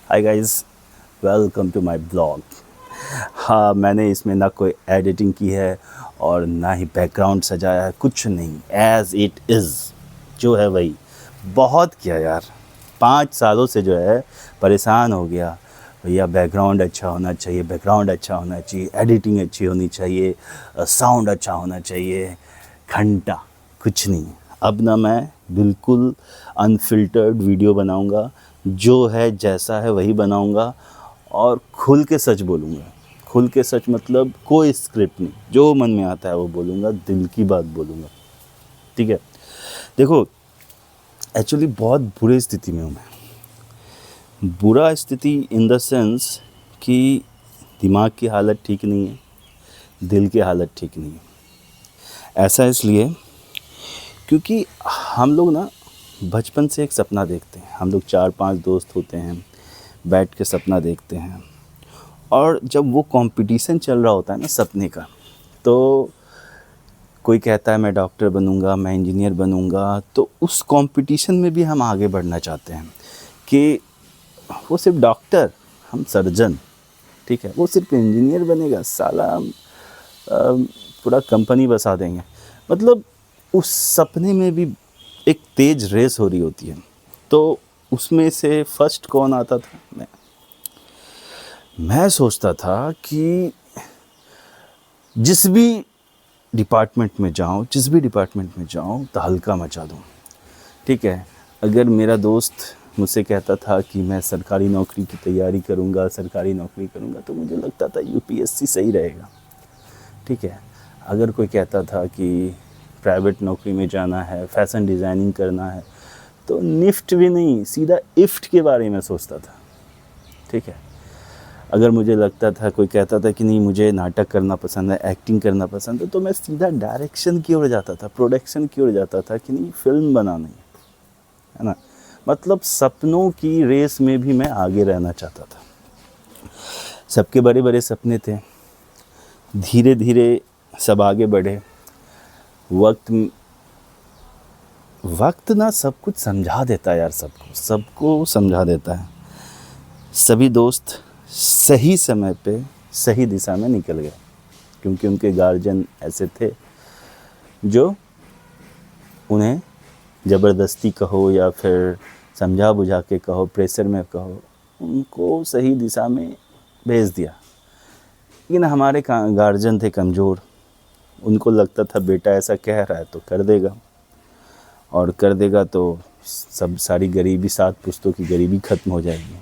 Hi guys, welcome to my blog. हाँ, मैंने इसमें ना कोई एडिटिंग की है और ना ही बैकग्राउंड सजाया है, कुछ नहीं, एज इट इज़ जो है वही। बहुत किया यार, 5 सालों से जो है परेशान हो गया। भैया बैकग्राउंड अच्छा होना चाहिए, बैकग्राउंड अच्छा होना चाहिए, एडिटिंग अच्छी होनी चाहिए, साउंड अच्छा होना चाहिए। घंटा कुछ नहीं। अब ना मैं बिल्कुल अनफिल्टर्ड वीडियो बनाऊंगा, जो है जैसा है वही बनाऊंगा और खुल के सच बोलूँगा। खुल के सच मतलब कोई स्क्रिप्ट नहीं, जो मन में आता है वो बोलूँगा, दिल की बात बोलूँगा। ठीक है। देखो, एक्चुअली बहुत बुरी स्थिति में हूँ मैं। बुरा स्थिति इन द सेंस कि दिमाग की हालत ठीक नहीं है, दिल की हालत ठीक नहीं है। ऐसा इसलिए क्योंकि हम लोग ना बचपन से एक सपना देखते हैं। हम लोग 4-5 दोस्त होते हैं, बैठ के सपना देखते हैं, और जब वो कंपटीशन चल रहा होता है ना सपने का, तो कोई कहता है मैं डॉक्टर बनूंगा, मैं इंजीनियर बनूंगा, तो उस कंपटीशन में भी हम आगे बढ़ना चाहते हैं कि वो सिर्फ डॉक्टर, हम सर्जन, ठीक है, वो सिर्फ इंजीनियर बनेगा, साला हम पूरा कंपनी बसा देंगे। मतलब उस सपने में भी एक तेज रेस हो रही होती है। तो उसमें से फर्स्ट कौन आता था? मैं सोचता था कि जिस भी डिपार्टमेंट में जाऊँ, जिस भी डिपार्टमेंट में जाऊँ तो हल्का मचा दूँ। ठीक है। अगर मेरा दोस्त मुझसे कहता था कि मैं सरकारी नौकरी की तैयारी करूँगा, सरकारी नौकरी करूँगा, तो मुझे लगता था यूपीएससी सही रहेगा। ठीक है। अगर कोई कहता था कि प्राइवेट नौकरी में जाना है, फैशन डिज़ाइनिंग करना है, तो निफ्ट भी नहीं, सीधा इफ्ट के बारे में सोचता था। ठीक है। अगर मुझे लगता था, कोई कहता था कि नहीं मुझे नाटक करना पसंद है, एक्टिंग करना पसंद है, तो मैं सीधा डायरेक्शन की ओर जाता था, प्रोडक्शन की ओर जाता था कि नहीं फिल्म बनानी है ना। मतलब सपनों की रेस में भी मैं आगे रहना चाहता था। सबके बड़े बड़े सपने थे। धीरे धीरे सब आगे बढ़े। वक्त वक्त ना सब कुछ समझा देता है यार, सबको समझा देता है। सभी दोस्त सही समय पे सही दिशा में निकल गए, क्योंकि उनके गार्जियन ऐसे थे जो उन्हें ज़बरदस्ती कहो या फिर समझा बुझा के कहो, प्रेशर में कहो, उनको सही दिशा में भेज दिया। लेकिन हमारे गार्जियन थे कमज़ोर। उनको लगता था बेटा ऐसा कह रहा है तो कर देगा, और कर देगा तो सब सारी गरीबी, 7 पुश्तों की गरीबी ख़त्म हो जाएगी।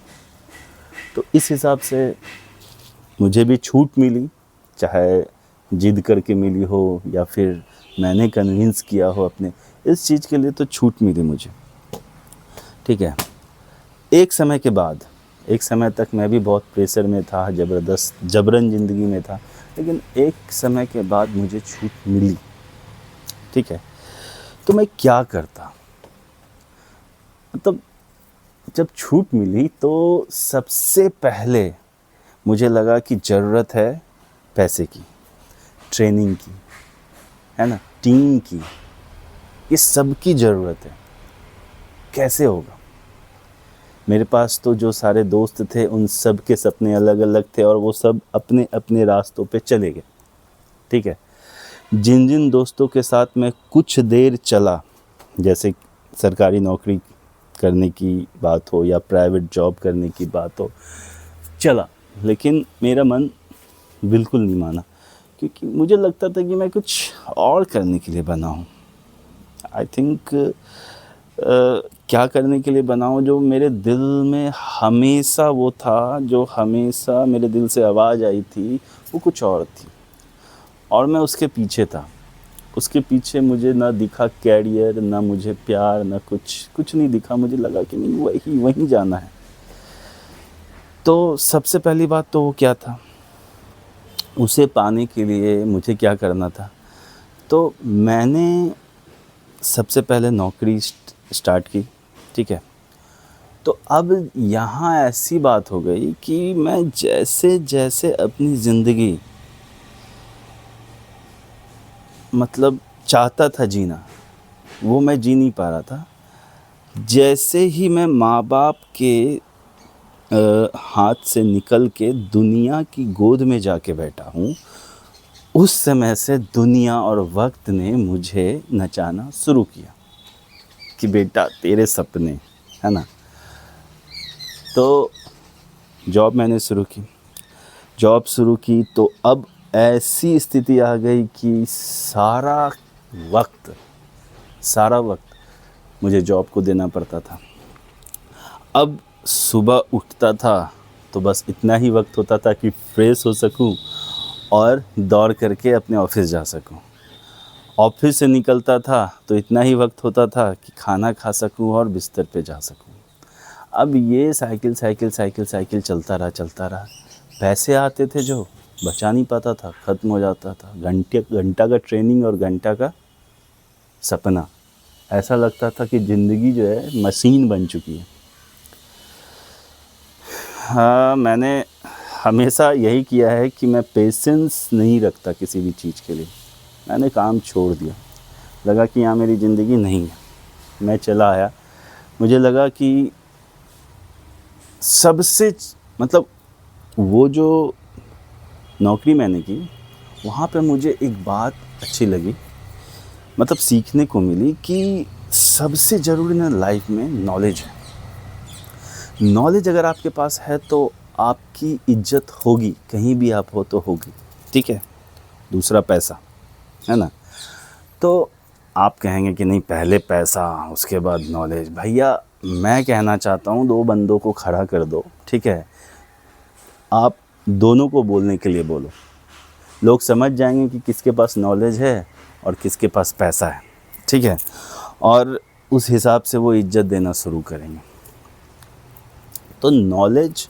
तो इस हिसाब से मुझे भी छूट मिली, चाहे जिद करके मिली हो या फिर मैंने कन्विंस किया हो अपने इस चीज़ के लिए, तो छूट मिली मुझे। ठीक है। एक समय के बाद, एक समय तक मैं भी बहुत प्रेशर में था, ज़बरदस्त जबरन ज़िंदगी में था, लेकिन एक समय के बाद मुझे छूट मिली। ठीक है। तो मैं क्या करता? मतलब जब छूट मिली तो सबसे पहले मुझे लगा कि ज़रूरत है पैसे की, ट्रेनिंग की, है ना, टीम की, ये सब की ज़रूरत है। कैसे होगा? मेरे पास तो जो सारे दोस्त थे उन सब के सपने अलग अलग थे, और वो सब अपने अपने रास्तों पे चले गए। ठीक है। जिन जिन दोस्तों के साथ मैं कुछ देर चला, जैसे सरकारी नौकरी करने की बात हो या प्राइवेट जॉब करने की बात हो, चला, लेकिन मेरा मन बिल्कुल नहीं माना, क्योंकि मुझे लगता था कि मैं कुछ और करने के लिए बना हूँ। आई थिंक क्या करने के लिए बना हूँ, जो मेरे दिल में हमेशा वो था, जो हमेशा मेरे दिल से आवाज़ आई थी, वो कुछ और थी, और मैं उसके पीछे था। उसके पीछे मुझे ना दिखा कैरियर, ना मुझे प्यार, ना कुछ नहीं दिखा। मुझे लगा कि नहीं, वहीं जाना है। तो सबसे पहली बात तो वो क्या था, उसे पाने के लिए मुझे क्या करना था। तो मैंने सबसे पहले नौकरी स्टार्ट की। ठीक है। तो अब यहाँ ऐसी बात हो गई कि मैं जैसे जैसे अपनी ज़िंदगी मतलब चाहता था जीना, वो मैं जी नहीं पा रहा था। जैसे ही मैं माँ बाप के हाथ से निकल के दुनिया की गोद में जाके बैठा हूँ, उस समय से दुनिया और वक्त ने मुझे नचाना शुरू किया कि बेटा तेरे सपने, है ना। तो जॉब मैंने शुरू की, जॉब शुरू की तो अब ऐसी स्थिति आ गई कि सारा वक्त मुझे जॉब को देना पड़ता था। अब सुबह उठता था तो बस इतना ही वक्त होता था कि फ्रेश हो सकूं और दौड़ करके अपने ऑफिस जा सकूं। ऑफिस से निकलता था तो इतना ही वक्त होता था कि खाना खा सकूं और बिस्तर पे जा सकूं। अब ये साइकिल चलता रहा। पैसे आते थे जो बचा नहीं पाता था, ख़त्म हो जाता था। घंटा का ट्रेनिंग और घंटा का सपना, ऐसा लगता था कि ज़िंदगी जो है मशीन बन चुकी है। हाँ, मैंने हमेशा यही किया है कि मैं पेशेंस नहीं रखता किसी भी चीज़ के लिए। मैंने काम छोड़ दिया, लगा कि यहाँ मेरी ज़िंदगी नहीं है। मैं चला आया, मुझे लगा कि सबसे मतलब वो जो नौकरी मैंने की, वहाँ पे मुझे एक बात अच्छी लगी, मतलब सीखने को मिली कि सबसे ज़रूरी ना लाइफ में नॉलेज है। नॉलेज अगर आपके पास है तो आपकी इज्जत होगी, कहीं भी आप हो तो होगी, ठीक है। दूसरा पैसा, है ना। तो आप कहेंगे कि नहीं पहले पैसा उसके बाद नॉलेज। भैया मैं कहना चाहता हूँ, दो बंदों को खड़ा कर दो, ठीक है, आप दोनों को बोलने के लिए बोलो, लोग समझ जाएंगे कि किसके पास नॉलेज है और किसके पास पैसा है, ठीक है। और उस हिसाब से वो इज्जत देना शुरू करेंगे। तो नॉलेज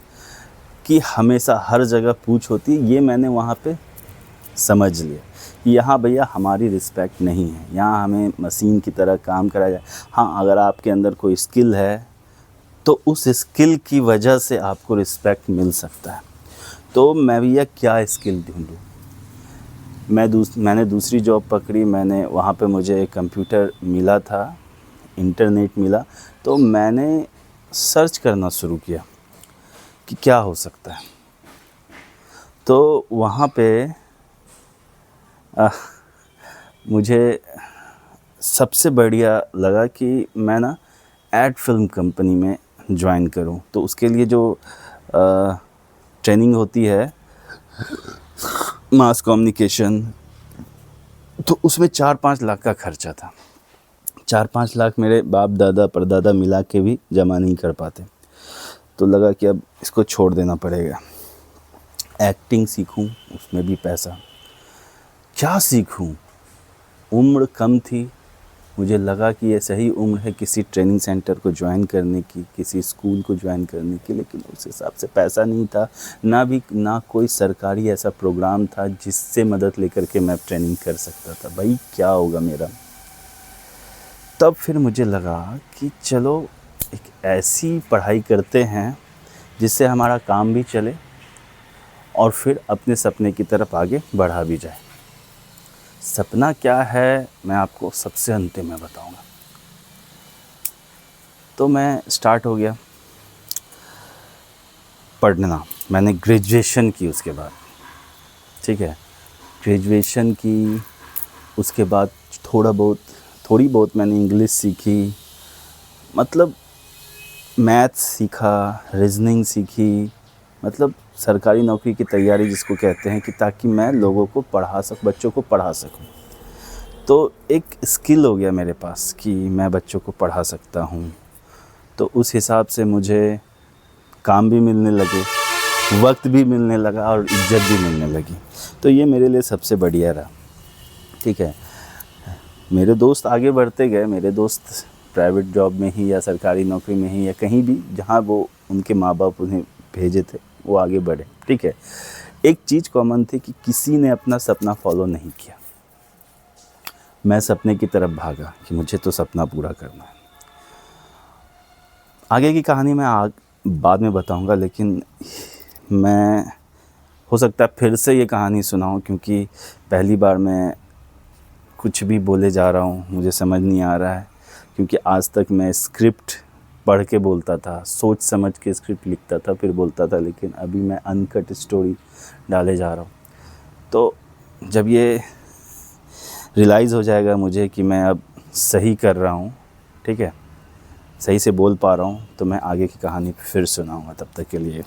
की हमेशा हर जगह पूछ होती है, ये मैंने वहाँ पे समझ लिया कि यहाँ भैया हमारी रिस्पेक्ट नहीं है, यहाँ हमें मशीन की तरह काम कराया जाए। हाँ, अगर आपके अंदर कोई स्किल है तो उस स्किल की वजह से आपको रिस्पेक्ट मिल सकता है। तो मैं भैया क्या स्किल ढूंढूं? मैंने दूसरी जॉब पकड़ी, मैंने वहाँ पे मुझे कंप्यूटर मिला था, इंटरनेट मिला, तो मैंने सर्च करना शुरू किया कि क्या हो सकता है। तो वहाँ पे मुझे सबसे बढ़िया लगा कि मैं ना एड फिल्म कंपनी में ज्वाइन करूं। तो उसके लिए जो ट्रेनिंग होती है मास कम्युनिकेशन, तो उसमें 4-5 लाख का खर्चा था। 4-5 लाख मेरे बाप दादा परदादा मिला के भी जमा नहीं कर पाते। तो लगा कि अब इसको छोड़ देना पड़ेगा। एक्टिंग सीखूं, उसमें भी पैसा, क्या सीखूं? उम्र कम थी, मुझे लगा कि ये सही उम्र है किसी ट्रेनिंग सेंटर को ज्वाइन करने की, किसी स्कूल को ज्वाइन करने की, लेकिन उस हिसाब से पैसा नहीं था, ना कोई सरकारी ऐसा प्रोग्राम था जिससे मदद लेकर के मैं ट्रेनिंग कर सकता था। भाई क्या होगा मेरा? तब फिर मुझे लगा कि चलो एक ऐसी पढ़ाई करते हैं जिससे हमारा काम भी चले और फिर अपने सपने की तरफ आगे बढ़ा भी जाए। सपना क्या है मैं आपको सबसे अंतिम में बताऊंगा। तो मैं स्टार्ट हो गया पढ़ना। मैंने ग्रेजुएशन की उसके बाद, ठीक है, ग्रेजुएशन की, उसके बाद थोड़ी बहुत मैंने इंग्लिश सीखी, मतलब मैथ्स सीखा, रीजनिंग सीखी, मतलब सरकारी नौकरी की तैयारी जिसको कहते हैं, कि ताकि मैं लोगों को बच्चों को पढ़ा सकूं। तो एक स्किल हो गया मेरे पास कि मैं बच्चों को पढ़ा सकता हूं। तो उस हिसाब से मुझे काम भी मिलने लगे, वक्त भी मिलने लगा और इज्जत भी मिलने लगी। तो ये मेरे लिए सबसे बढ़िया रहा, ठीक है। मेरे दोस्त आगे बढ़ते गए, मेरे दोस्त प्राइवेट जॉब में ही या सरकारी नौकरी में ही या कहीं भी जहाँ वो उनके माँ बाप उन्हें भेजे थे, वो आगे बढ़े, ठीक है। एक चीज़ कॉमन थी कि किसी ने अपना सपना फॉलो नहीं किया। मैं सपने की तरफ भागा कि मुझे तो सपना पूरा करना है। आगे की कहानी मैं बाद में बताऊंगा, लेकिन मैं हो सकता है फिर से ये कहानी सुनाऊं, क्योंकि पहली बार मैं कुछ भी बोले जा रहा हूँ, मुझे समझ नहीं आ रहा है, क्योंकि आज तक मैं स्क्रिप्ट पढ़ के बोलता था, सोच समझ के स्क्रिप्ट लिखता था, फिर बोलता था, लेकिन अभी मैं अनकट स्टोरी डाले जा रहा हूँ। तो जब ये रियलाइज़ हो जाएगा मुझे कि मैं अब सही कर रहा हूँ, ठीक है, सही से बोल पा रहा हूँ, तो मैं आगे की कहानी फिर सुनाऊँगा। तब तक के लिए